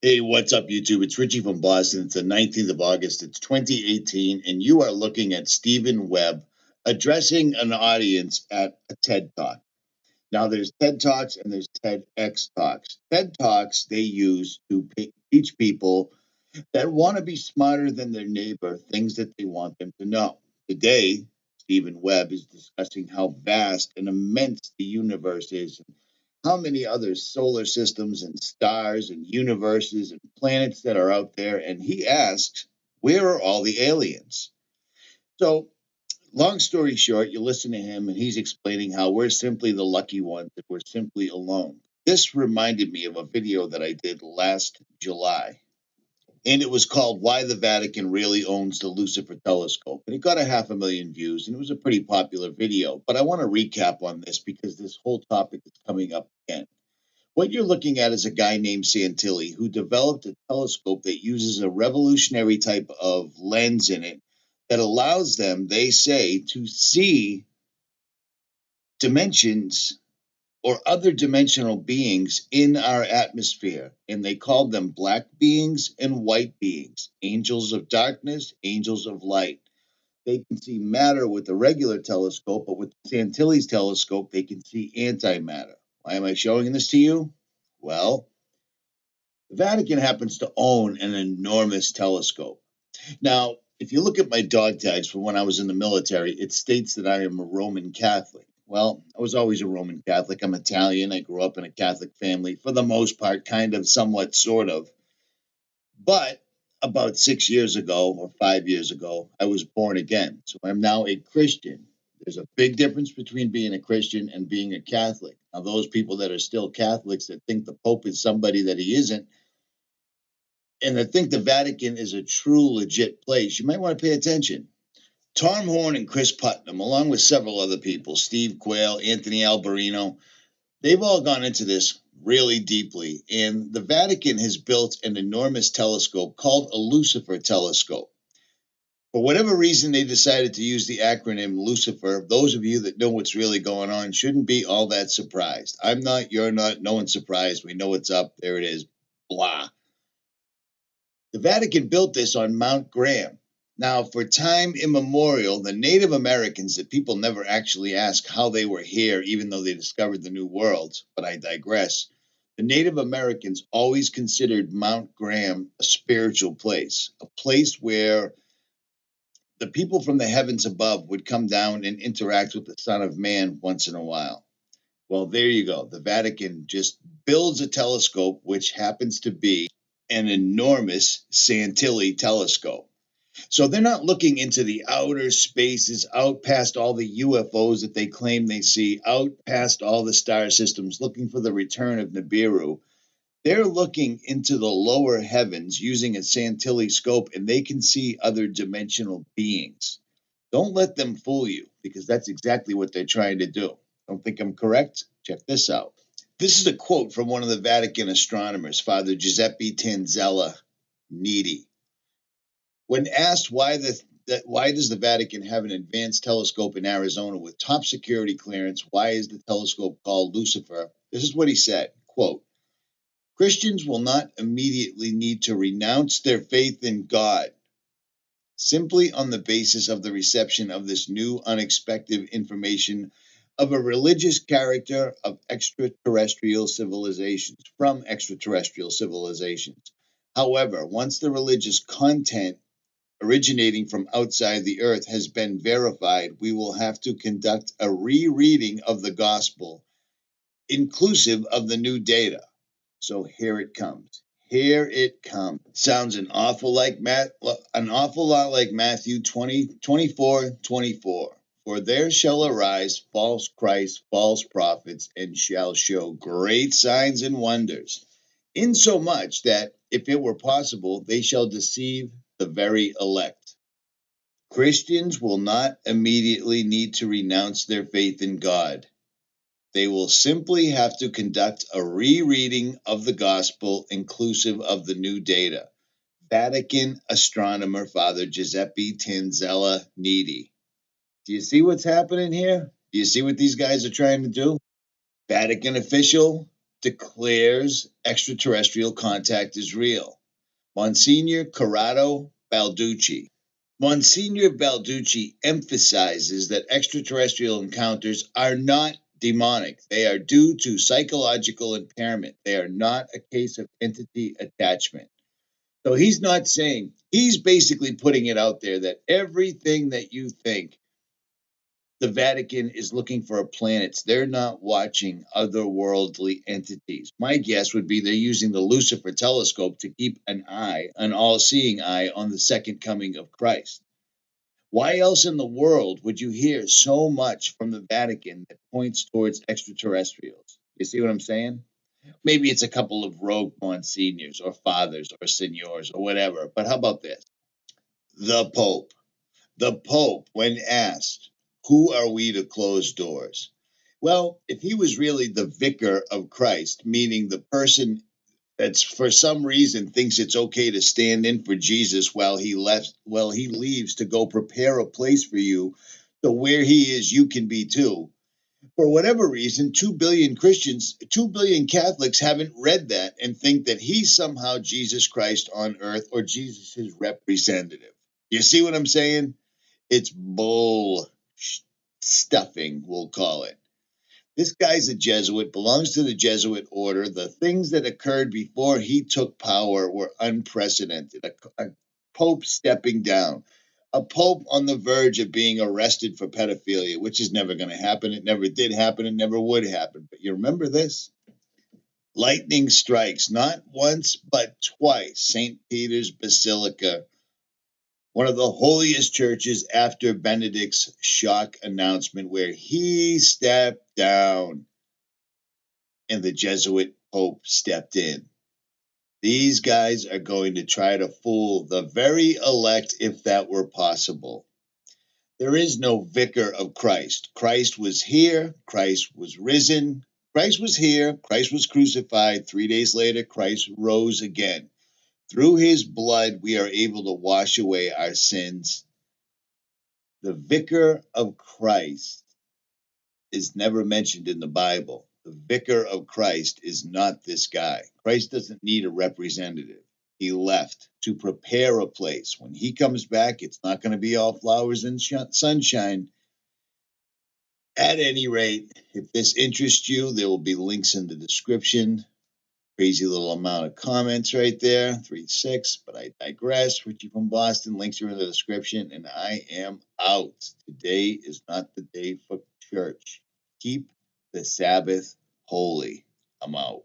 Hey, what's up, YouTube? It's Richie from Boston. It's the 19th of August. It's 2018, and you are looking at Stephen Webb addressing an audience at a TED Talk. Now, there's TED Talks and there's TEDx Talks. TED Talks they use to teach people that want to be smarter than their neighbor things that they want them to know. Today, Stephen Webb is discussing how vast and immense the universe is, how many other solar systems and stars and universes and planets that are out there. And he asks, where are all the aliens? So, long story short, you listen to him and he's explaining how we're simply the lucky ones, that we're simply alone. This reminded me of a video that I did last July. And it was called Why the Vatican Really Owns the Lucifer Telescope. And it got 500,000 views, and it was a pretty popular video. But I want to recap on this because this whole topic is coming up again. What you're looking at is a guy named Santilli who developed a telescope that uses a revolutionary type of lens in it that allows them, they say, to see dimensions or other dimensional beings in our atmosphere. And they called them black beings and white beings, angels of darkness, angels of light. They can see matter with the regular telescope, but with Santilli's telescope, they can see antimatter. Why am I showing this to you? Well, the Vatican happens to own an enormous telescope. Now, if you look at my dog tags from when I was in the military, it states that I am a Roman Catholic. Well, I was always a Roman Catholic. I'm Italian. I grew up in a Catholic family, for the most part, kind of, somewhat, sort of. But about 6 years ago or 5 years ago, I was born again. So I'm now a Christian. There's a big difference between being a Christian and being a Catholic. Now, those people that are still Catholics that think the Pope is somebody that he isn't, and that think the Vatican is a true, legit place, you might want to pay attention. Tom Horn and Chris Putnam, along with several other people, Steve Quayle, Anthony Alberino, they've all gone into this really deeply. And the Vatican has built an enormous telescope called a Lucifer telescope. For whatever reason, they decided to use the acronym Lucifer. Those of you that know what's really going on shouldn't be all that surprised. I'm not, you're not, no one's surprised. We know what's up. There it is. Blah. The Vatican built this on Mount Graham. Now, for time immemorial, the Native Americans, that people never actually ask how they were here, even though they discovered the New World, but I digress. The Native Americans always considered Mount Graham a spiritual place, a place where the people from the heavens above would come down and interact with the Son of Man once in a while. Well, there you go. The Vatican just builds a telescope, which happens to be an enormous Santilli telescope. So they're not looking into the outer spaces, out past all the UFOs that they claim they see, out past all the star systems, looking for the return of Nibiru. They're looking into the lower heavens using a Santilli scope, and they can see other dimensional beings. Don't let them fool you, because that's exactly what they're trying to do. Don't think I'm correct? Check this out. This is a quote from one of the Vatican astronomers, Father 𝗦𝗵𝗿𝗲𝗋𝗄𝗎. When asked why does the Vatican have an advanced telescope in Arizona with top security clearance, why is the telescope called Lucifer? This is what he said, quote, Christians will not immediately need to renounce their faith in God simply on the basis of the reception of this new unexpected information of a religious character of extraterrestrial civilizations, from extraterrestrial civilizations. However, once the religious content originating from outside the earth has been verified, we will have to conduct a rereading of the gospel, inclusive of the new data. So here it comes. Here it comes. Sounds an awful lot like Matthew 24:24. For there shall arise false Christs, false prophets, and shall show great signs and wonders, insomuch that, if it were possible, they shall deceive the very elect. Christians will not immediately need to renounce their faith in God. They will simply have to conduct a rereading of the gospel inclusive of the new data. Vatican astronomer Father 𝗦𝗵𝗿𝗲𝗋𝗄𝗎. Do you see what's happening here? Do you see what these guys are trying to do? Vatican official declares extraterrestrial contact is real. Monsignor Corrado Balducci. Monsignor Balducci emphasizes that extraterrestrial encounters are not demonic. They are due to psychological impairment. They are not a case of entity attachment. So he's not saying, he's basically putting it out there that everything that you think the Vatican is looking for planets, they're not watching otherworldly entities. My guess would be they're using the Lucifer telescope to keep an all-seeing eye on the second coming of Christ. Why else in the world would you hear so much from the Vatican that points towards extraterrestrials? You see what I'm saying? Maybe it's a couple of rogue monsignors or fathers or senors or whatever. But how about this? The Pope. The Pope, when asked, who are we to close doors? Well, if he was really the vicar of Christ, meaning the person that's for some reason thinks it's okay to stand in for Jesus while he leaves to go prepare a place for you, so where he is, you can be too. For whatever reason, 2 billion Christians, 2 billion Catholics haven't read that and think that he's somehow Jesus Christ on earth or Jesus' representative. You see what I'm saying? It's bull stuffing, we'll call it. This guy's a Jesuit, belongs to the Jesuit order. The things that occurred before he took power were unprecedented. A pope stepping down, a pope on the verge of being arrested for pedophilia, which is never going to happen. It never did happen. It never would happen. But you remember this? Lightning strikes, not once, but twice. St. Peter's Basilica, one of the holiest churches after Benedict's shock announcement where he stepped down and the Jesuit Pope stepped in. These guys are going to try to fool the very elect if that were possible. There is no vicar of Christ. Christ was here. Christ was risen. Christ was here. Christ was crucified. 3 days later, Christ rose again. Through his blood, we are able to wash away our sins. The vicar of Christ is never mentioned in the Bible. The vicar of Christ is not this guy. Christ doesn't need a representative. He left to prepare a place. When he comes back, it's not going to be all flowers and sunshine. At any rate, if this interests you, there will be links in the description. Crazy little amount of comments right there, 3-6, but I digress. Richie from Boston, links are in the description, and I am out. Today is not the day for church. Keep the Sabbath holy. I'm out.